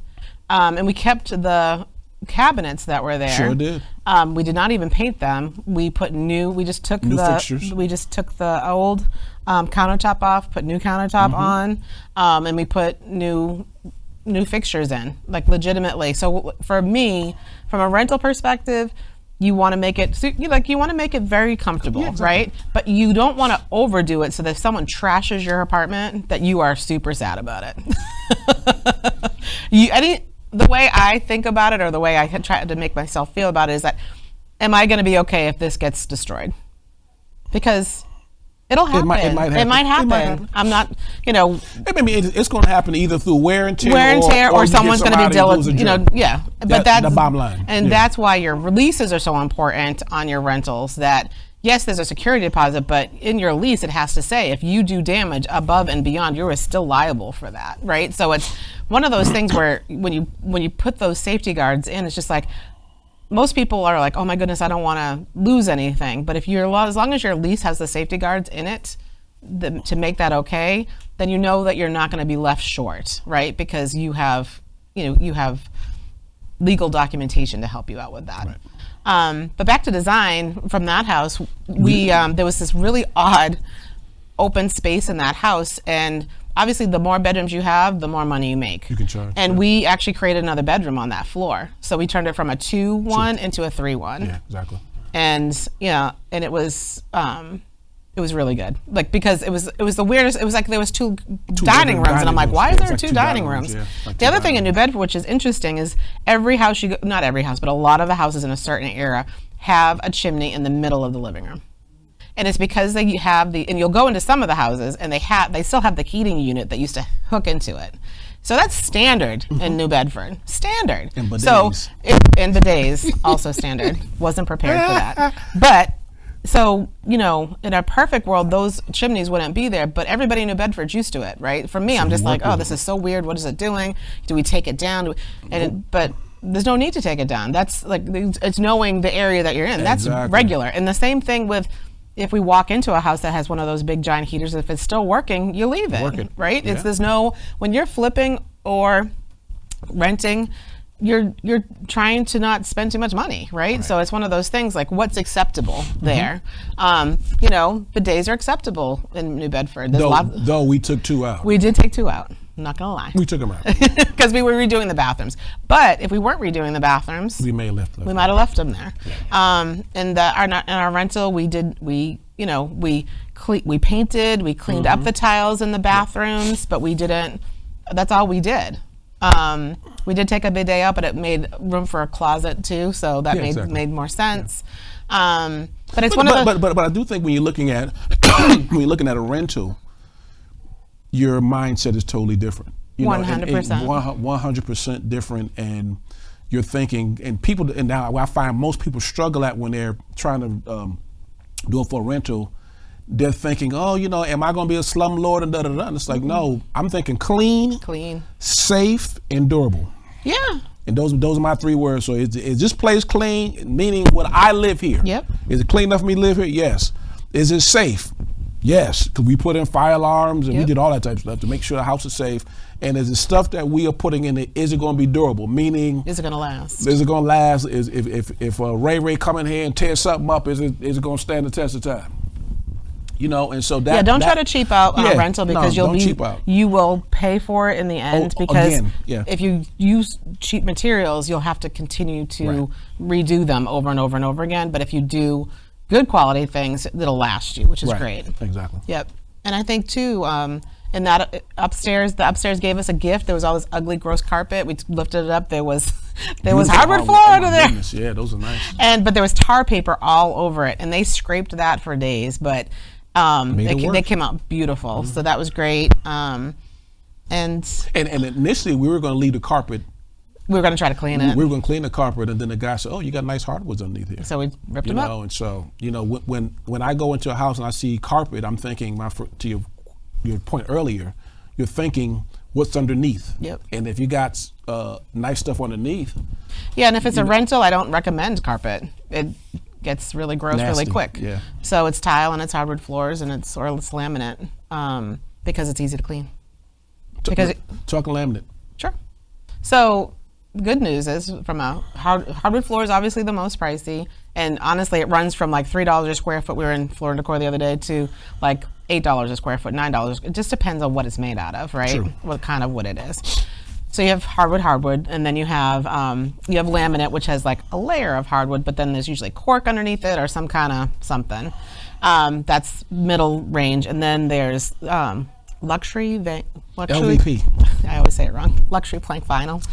and we kept the cabinets that were there. Sure did. We did not even paint them. We just took fixtures. We just took the old countertop off, put new countertop on, and we put new fixtures in, legitimately. So for me, from a rental perspective, you want to make it very comfortable, right? But you don't want to overdo it so that if someone trashes your apartment, that you are super sad about it. The way I think about it, or the way I try to make myself feel about it, is that, am I going to be okay if this gets destroyed? Because it'll happen. It might happen. I'm not, it's going to happen either through wear and tear, or someone's going to be diligent. But that's the bottom line. And that's why your releases are so important on your rentals, that yes, there's a security deposit, but in your lease, it has to say if you do damage above and beyond, you're still liable for that, right? So it's one of those things where when you put those safety guards in, it's just like, most people are like, oh my goodness, I don't want to lose anything. But if as long as your lease has the safety guards in it to make that okay, then you know that you're not going to be left short, right? Because you have legal documentation to help you out with that. Right. But back to design, from that house, there was this really odd open space in that house, and obviously the more bedrooms you have, the more money you make. You can charge. And we actually created another bedroom on that floor. So we turned it from a 2-1 into a 3-1. Yeah, exactly. And and it was really good. Like, because it was the weirdest. It was like there was two dining rooms, and I'm like, why is there two dining rooms? Yeah, like the other thing in New Bedford, which is interesting, is every house not every house, but a lot of the houses in a certain era have a chimney in the middle of the living room. And it's because they have and you'll go into some of the houses and they still have the heating unit that used to hook into it. So that's standard in New Bedford. Standard. And bidets. And bidets, also standard. Wasn't prepared for that. But, so, in a perfect world, those chimneys wouldn't be there, but everybody in New Bedford's used to it, right? For me, I'm just like, oh, this is so weird. What is it doing? Do we take it down? But there's no need to take it down. That's like, it's knowing the area that you're in. That's regular. And the same thing with, if we walk into a house that has one of those big giant heaters, if it's still working, you leave it, right? Yeah. When you're flipping or renting, you're trying to not spend too much money, right? So it's one of those things, like, what's acceptable there? Bidets are acceptable in New Bedford. Though we took 2 out. We did take 2 out. I'm not gonna lie. We took them out because we were redoing the bathrooms. But if we weren't redoing the bathrooms, we may have left them. We might have left them there. Yeah. In our rental, we painted, we cleaned up the tiles in the bathrooms, but we didn't. That's all we did. We did take a bidet out, but it made room for a closet too, so that made more sense. Yeah. But it's but I do think when you're looking at a rental, your mindset is totally different. 100%. 100% different, and you're thinking, and now I find most people struggle when they're trying to do it for a rental. They're thinking, oh, am I going to be a slumlord and da-da-da? And it's like, no, I'm thinking clean, safe, and durable. Yeah. And those are my 3 words. So is this place clean, meaning when I live here? Yep. Is it clean enough for me to live here? Yes. Is it safe? Yes, because we put in fire alarms and we did all that type of stuff to make sure the house is safe. And is the stuff that we are putting in it, is it going to be durable? Meaning, is it going to last? Is it going to last? If Ray come in here and tear something up, is it going to stand the test of time? And so that. Yeah, don't try to cheap out on a rental, because you will pay for it in the end. Because if you use cheap materials, you'll have to continue to redo them over and over and over again. But if you do good quality things, it'll last you, which is great. Exactly. Yep. And I think too, in that the upstairs gave us a gift. There was all this ugly, gross carpet. We lifted it up. There was hardwood floor under there. Goodness. Yeah, those are nice. But there was tar paper all over it, and they scraped that for days. But they came out beautiful. Mm-hmm. So that was great. And initially we were going to leave the carpet. We were going to try to clean it. We were going to clean the carpet, and then the guy said, "Oh, you got nice hardwoods underneath here." So we ripped them up. And so, when I go into a house and I see carpet, I'm thinking, to your point earlier, you're thinking what's underneath. Yep. And if you got nice stuff underneath. Yeah, and if it's a rental, I don't recommend carpet. It gets really gross really quick. Yeah. So it's tile and it's hardwood floors and it's laminate because it's easy to clean. Talking laminate. Sure. So good news is, from a hardwood floor is obviously the most pricey, and honestly it runs from like $3 a square foot, we were in Floor & Decor the other day, to like $8 a square foot, $9. It just depends on what it's made out of, right? True. What kind of wood it is. So you have hardwood, and then you have laminate, which has like a layer of hardwood, but then there's usually cork underneath it or some kind of something. That's middle range, and then there's luxury LVP. I always say it wrong. Luxury plank vinyl,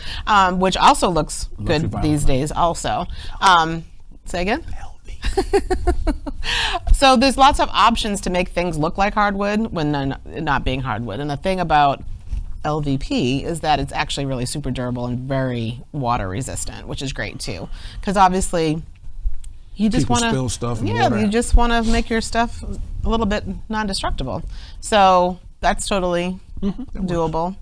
which also looks good these days. Also, say again. So there's lots of options to make things look like hardwood when they're not being hardwood. And the thing about LVP is that it's actually really super durable and very water resistant, which is great too. Because obviously, you just people want to spill stuff. And yeah, water you out. just want to make your stuff a little bit non-destructible. So that's totally doable.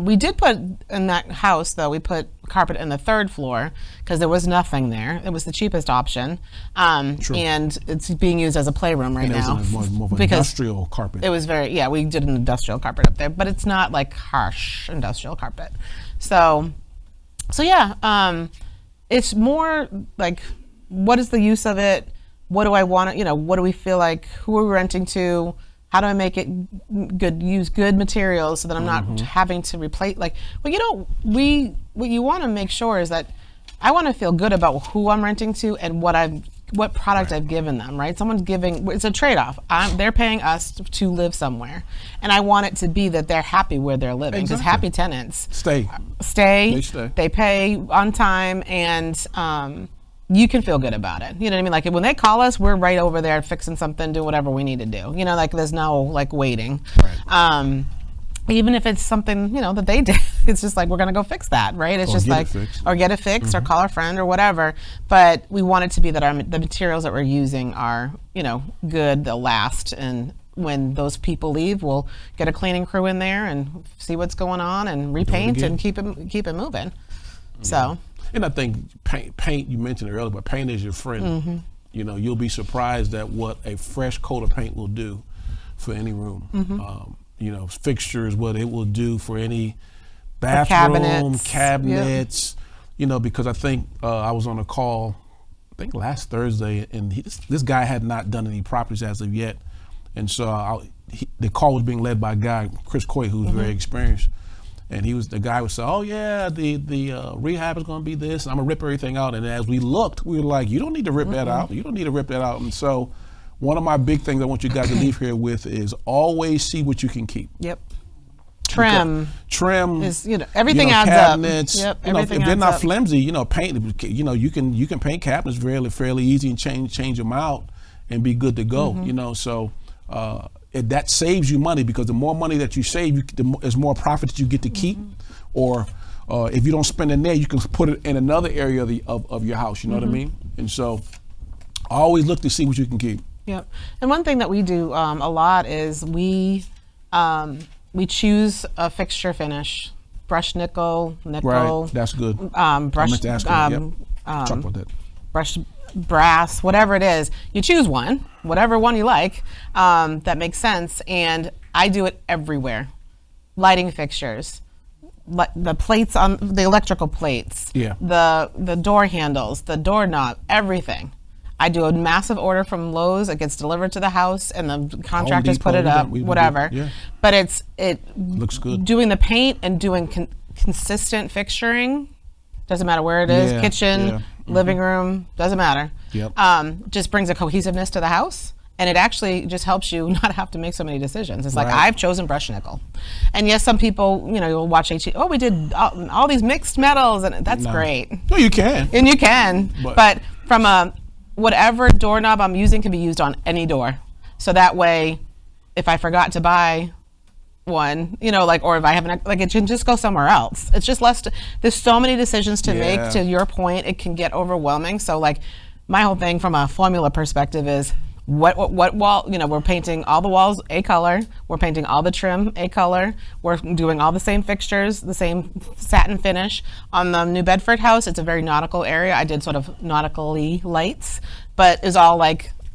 We did put in that house, though, we put carpet in the 3rd floor because there was nothing there. It was the cheapest option. And it's being used as a playroom right And it now. was more of an because industrial carpet. it was very, we did an industrial carpet up there, but it's not like harsh industrial carpet. So yeah, it's more like, what is the use of it? What do I want to, what do we feel like? Who are we renting to? How do I make it good? Use good materials so that I'm not having to replace. What you want to make sure is that I want to feel good about who I'm renting to and what product I've given them. Right? Someone's giving. It's a trade-off. They're paying us to live somewhere, and I want it to be that they're happy where they're living. Because happy tenants Stay. They pay on time, and you can feel good about it. You know what I mean? Like when they call us, we're right over there fixing something, doing whatever we need to do. There's no waiting. Right. Even if it's something, that they did, it's just like, we're going to go fix that, right? It's just like, or get it fixed or call a friend or whatever. But we want it to be that the materials that we're using are, good, they'll last. And when those people leave, we'll get a cleaning crew in there and see what's going on and repaint and keep it moving. So. And I think paint, you mentioned it earlier, but paint is your friend. You'll be surprised at what a fresh coat of paint will do for any room. Fixtures, what it will do for any bathroom, cabinets. Because I think I was on a call, I think last Thursday, and this guy had not done any properties as of yet. And so the call was being led by a guy, Chris Coy, who's very experienced. And the guy would say, oh yeah, the rehab is going to be this, and I'm going to rip everything out. And as we looked, we were like, you don't need to rip that out. You don't need to rip that out. And so one of my big things I want you guys to leave here with is always see what you can keep. Yep. Trim is, everything adds cabinets, up. Yep. If they're not flimsy, paint, you can paint cabinets fairly easy and change them out and be good to go, so that saves you money, because the more money that you save, there's more profit that you get to keep. Or if you don't spend it there, you can put it in another area of your house. You know what I mean? And so always look to see what you can keep. Yep. And one thing that we do a lot is we choose a fixture finish, brushed nickel. Right. That's good. Brushed talk about that. Brushed brass, whatever it is, you choose one, whatever one you like, that makes sense. And I do it everywhere. Lighting fixtures, the plates on the electrical plates, the door handles, the doorknob, everything. I do a massive order from Lowe's. It gets delivered to the house, and the contractors put it up, whatever. But it looks good. Doing the paint and doing consistent fixturing, doesn't matter where it is, kitchen, living room, doesn't matter. Just brings a cohesiveness to the house, and it actually just helps you not have to make so many decisions. It's like, I've chosen brushed nickel. And yes, some people, you'll watch we did all these mixed metals, and that's great. No, you can. And you can, but from whatever doorknob I'm using can be used on any door. So that way, if I forgot to buy one, or if I haven't, it can just go somewhere else. It's just less, there's so many decisions to make. To your point, it can get overwhelming. So my whole thing from a formula perspective is what wall, we're painting all the walls a color, we're painting all the trim a color, we're doing all the same fixtures, the same satin finish. On the New Bedford house, it's a very nautical area. I did sort of nautically lights, but it's all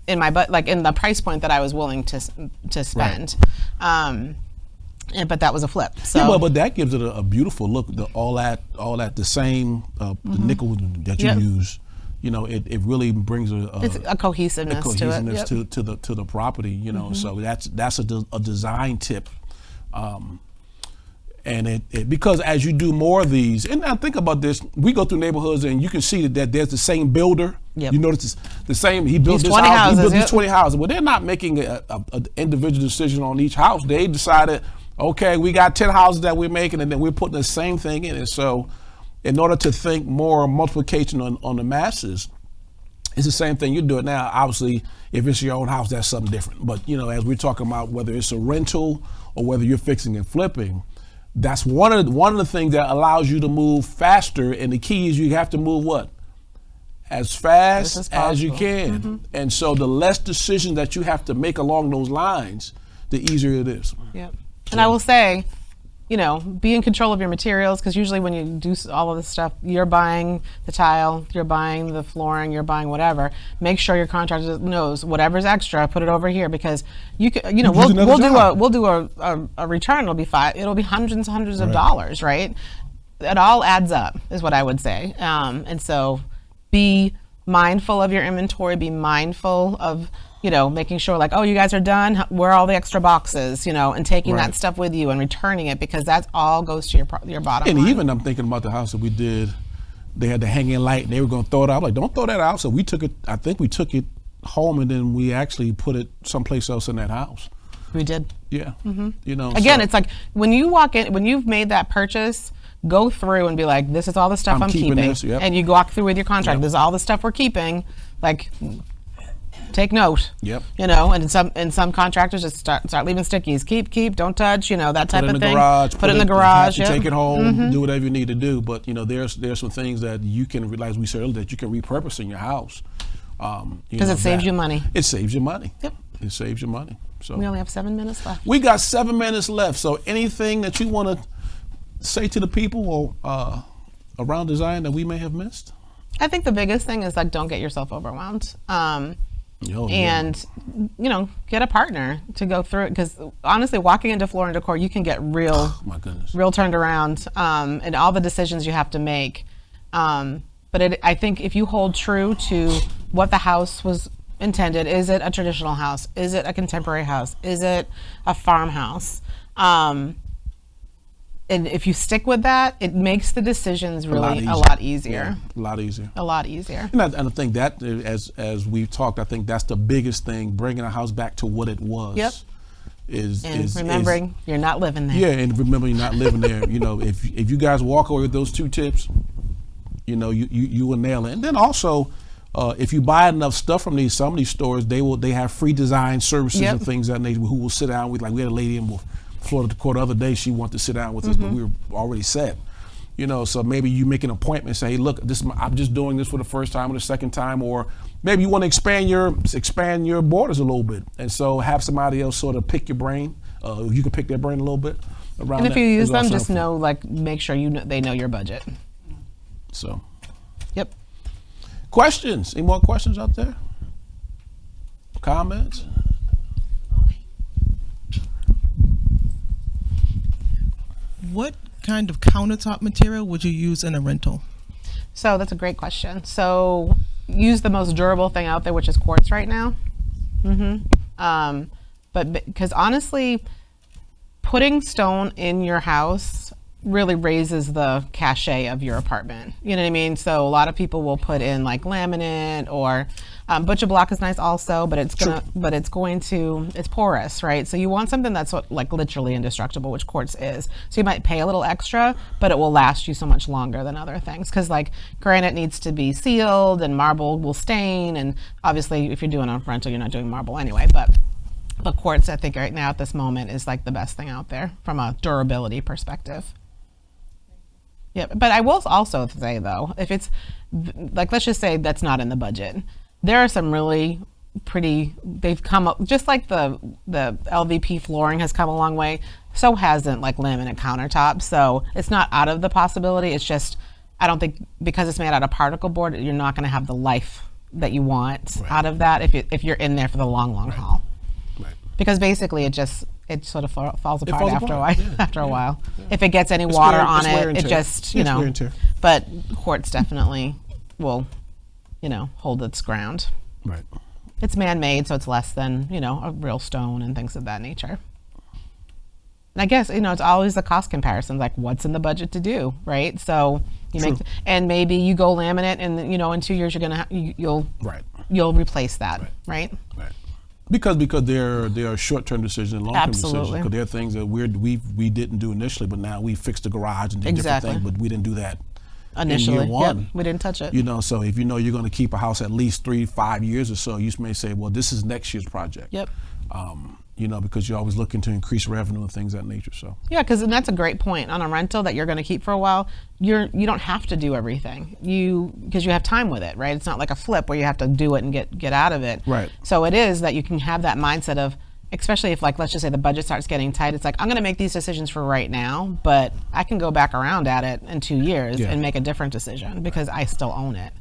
in my in the price point that I was willing to spend. But that was a flip. So but that gives it a beautiful look. All that the same the nickel that you use. It really brings it's a cohesiveness to it. to the property. So that's a design tip. And it because as you do more of these, and now think about this, we go through neighborhoods and you can see that there's the same builder. You notice the same. He built this house. He built these 20 houses. Well, they're not making a individual decision on each house. They decided, okay, we got 10 houses that we're making, and then we're putting the same thing in it. So in order to think more multiplication on the masses, it's the same thing. You do it now. Obviously, if it's your own house, that's something different. But as we're talking about whether it's a rental or whether you're fixing and flipping, that's one of the things that allows you to move faster. And the key is you have to move what? as fast as as you possible. can. And so the less decisions that you have to make along those lines, the easier it is. Yep. And I will say, you know, be in control of your materials, because usually when you do all of this stuff, you're buying the tile, you're buying the flooring, you're buying whatever. Make sure your contractor knows whatever's extra, put it over here, because you can, you know, use another job. we'll do a return. It'll be hundreds and hundreds of dollars, right? It all adds up, is what I would say. And so, be mindful of your inventory. Be mindful of, you know, making sure like, oh, you guys are done. Where are all the extra boxes? You know, and taking that stuff with you and returning it, because that all goes to your bottom And line. even I'm thinking about the house that we did. They had the hanging light, and they were going to throw it out. I'm like, don't throw that out. So we took it. I think we took it home, and then we actually put it someplace else in that house. We did. Yeah. You know. Again, so it's like when you walk in, when you've made that purchase, go through and be like, this is all the stuff I'm keeping keeping. this, yep. And you walk through with your contract. This is all the stuff we're keeping. Like, take note. Yep. You know, and some contractors just start leaving stickies. Keep, don't touch. You know, that type put it in of the thing. garage. Put it in the garage. You Yep. take it home. Do whatever you need to do. But you know, there's some things that you can, like we said earlier, that you can repurpose in your house. Because it saves you money. It saves you money. Yep. It saves you money. So We only have 7 minutes left. we got 7 minutes left. So anything that you want to say to the people or around design that we may have missed? I think the biggest thing is like, don't get yourself overwhelmed. And you know, get a partner to go through it, because honestly, walking into floor and decor, you can get real, my goodness, real turned around, and all the decisions you have to make. But I think if you hold true to what the house was intended, is it a traditional house? Is it a contemporary house? Is it a farmhouse? And if you stick with that, it makes the decisions really a lot easier. Yeah, a lot easier. A lot easier. And I think that, as we've talked, I think that's the biggest thing, bringing a house back to what it was. Yep. Is remembering you're not living there. Yeah, and remember you're not living there. You know, if you guys walk away with those 2 tips, you know, you will nail it. And then also, if you buy enough stuff from some of these stores, they have free design services and things that nature, who will sit down with. Like we had a lady in Florida Decor the other day. She wanted to sit down with us, but we were already set. You know, so maybe you make an appointment and say, hey, look, I'm just doing this for the first time or the second time, or maybe you want to expand your borders a little bit, and so have somebody else sort of pick your brain. You can pick their brain a little bit around. And if that you use is them, also just helpful. know, make sure they know your budget. So, Yep. questions? Any more questions out there? Comments? What kind of countertop material would you use in a rental? So that's a great question. So use the most durable thing out there, which is quartz right now. But because honestly, putting stone in your house really raises the cachet of your apartment. You know what I mean? So a lot of people will put in like laminate or butcher block is nice also, but it's porous, right? So you want something that's like literally indestructible, which quartz is. So you might pay a little extra, but it will last you so much longer than other things. Because like granite needs to be sealed, and marble will stain, and obviously if you're doing a rental, you're not doing marble anyway. But quartz, I think right now at this moment is like the best thing out there from a durability perspective. Yeah, but I will also say though, if it's like, let's just say that's not in the budget, there are some really pretty, they've come up, just like the LVP flooring has come a long way, so hasn't like laminate countertops. So it's not out of the possibility. It's just, I don't think because it's made out of particle board, you're not going to have the life that you want out of that if you're in there for the long haul. Right. Because basically it sort of falls apart after apart. a while. If it gets any water on it, it just, you It's wear know, and tear. but quartz definitely will, you know, hold its ground. Right. It's man-made, so it's less than, you know, a real stone and things of that nature. And I guess, you know, it's always a cost comparison, like what's in the budget to do, right? So you make, and maybe you go laminate, and you know, in 2 years you're gonna you'll replace that, right? Right. Because there are short-term decisions and long-term decisions. Absolutely. Because there are things that we didn't do initially, but now we fixed the garage and did Exactly. different things, but we didn't do that Initially, in year one. yep, we didn't touch it. You know, so if you know you're going to keep a house at least 3 to 5 years or so, you may say, well, this is next year's project. Yep. you know, because you're always looking to increase revenue and things of that nature. So Yeah, because that's a great point. On a rental that you're going to keep for a while, you don't have to do everything. Because you have time with it, right? It's not like a flip where you have to do it and get out of it. Right. So it is that you can have that mindset of, especially if, like, let's just say the budget starts getting tight, it's like, I'm going to make these decisions for right now, but I can go back around at it in 2 years and make a different decision because I still own it.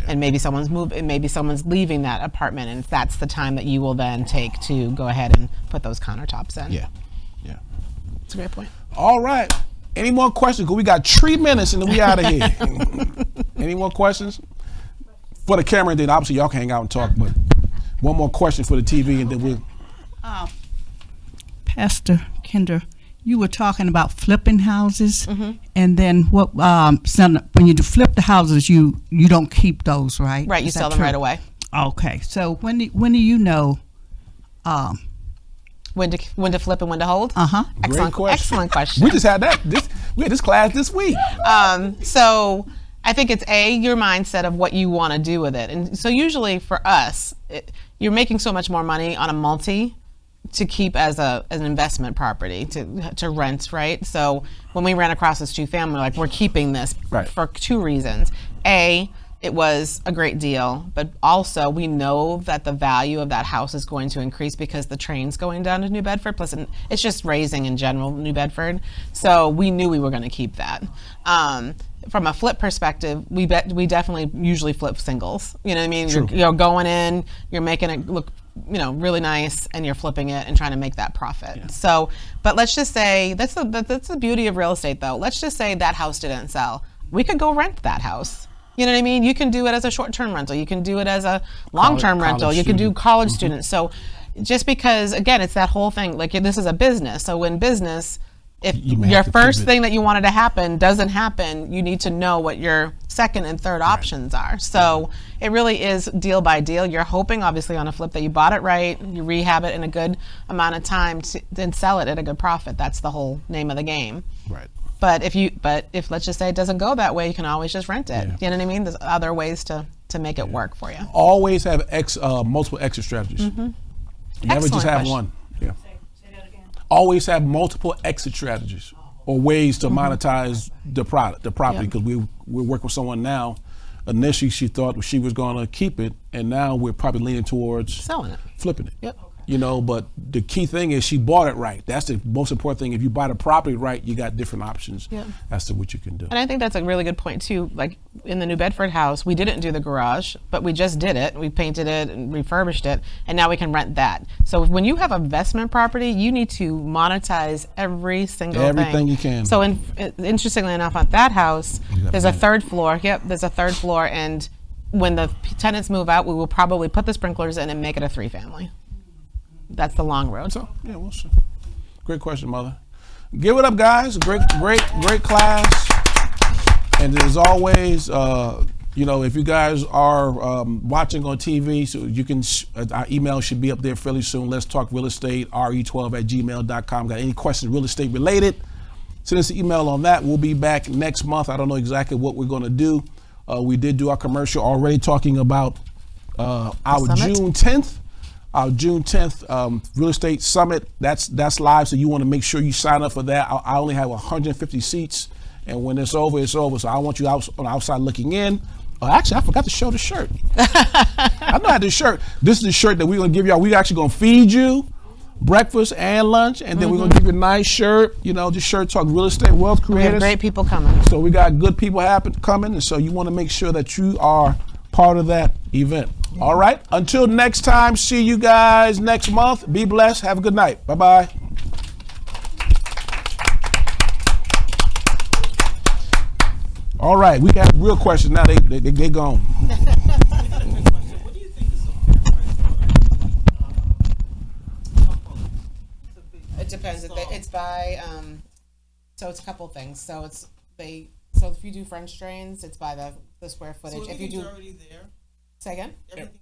And maybe someone's leaving that apartment, and that's the time that you will then take to go ahead and put those countertops in. yeah. It's a great point. All right. Any more questions? Because we got 3 minutes and then we out of here. Any more questions? For the camera, and then obviously y'all can hang out and talk, but one more question for the TV and then we'll... Pastor Kendra, you were talking about flipping houses, and then what? So when you flip the houses, you don't keep those, right? Right, you sell them right away. Okay, so when do you know? When to flip and when to hold? Great question. Excellent question. We just had that. We had this class this week. So I think it's your mindset of what you want to do with it. And so usually for us, you're making so much more money on a multi to keep as an investment property to rent, right? So when we ran across this 2-family, like, we're keeping this for 2 reasons. A, it was a great deal, but also we know that the value of that house is going to increase because the train's going down to New Bedford, plus it's just raising in general, New Bedford. So we knew we were going to keep that. From a flip perspective, we definitely usually flip singles. You know what I mean? You're going in, you're making it look, you know, really nice, and you're flipping it and trying to make that profit. Yeah. So, but let's just say that's the beauty of real estate, though. Let's just say that house didn't sell. We could go rent that house. You know what I mean? You can do it as a short-term rental. You can do it as a long-term rental. You can do college students. So, just because, again, it's that whole thing. Like, this is a business. So in business, if your first thing that you wanted to happen doesn't happen, you need to know what your second and third options are. So it really is deal by deal. You're hoping, obviously, on a flip that you bought it right, you rehab it in a good amount of time, then sell it at a good profit. That's the whole name of the game. Right. But if let's just say it doesn't go that way, you can always just rent it. You know what I mean? There's other ways to make it work for you. Always have multiple exit strategies. Never Excellent just have question. one. Yeah. Always have multiple exit strategies or ways to monetize the property, because we're working with someone now. Initially, she thought she was going to keep it, and now we're probably leaning towards selling it, flipping it. Yep. You know, but the key thing is she bought it right. That's the most important thing. If you buy the property right, you got different options as to what you can do. And I think that's a really good point too. Like in the New Bedford house, we didn't do the garage, but we just did it. We painted it and refurbished it, and now we can rent that. So when you have investment property, you need to monetize every single everything you can. So interestingly enough, at that house, there's a third floor. Yep, there's a third floor, and when the tenants move out, we will probably put the sprinklers in and make it a 3-family. That's the long road. So yeah, we'll see. Great question, Mother. Give it up, guys. Great class. And as always, you know, if you guys are watching on TV, so you can, our email should be up there fairly soon. Let's talk real estate, re12@gmail.com. Got any questions real estate related? Send us an email on that. We'll be back next month. I don't know exactly what we're going to do. We did do our commercial already talking about our June 10th. Our June 10th real estate summit, that's live, so you want to make sure you sign up for that. I only have 150 seats, and when it's over, it's over. So I want you on the outside looking in. Actually, I forgot to show the shirt. I know I had this shirt. This is the shirt that we're going to give y'all. We're actually going to feed you breakfast and lunch, and then we're going to give you a nice shirt. You know, this shirt talk real estate wealth creators. We have great people coming. So we got good people coming, and so you want to make sure that you are part of that event. All right. Until next time, see you guys next month. Be blessed. Have a good night. Bye-bye. All right. We got real questions now. They gone. It depends. It's by so it's a couple things. So if you do French drains, it's by the square footage. So if you do already there. Say again? Everything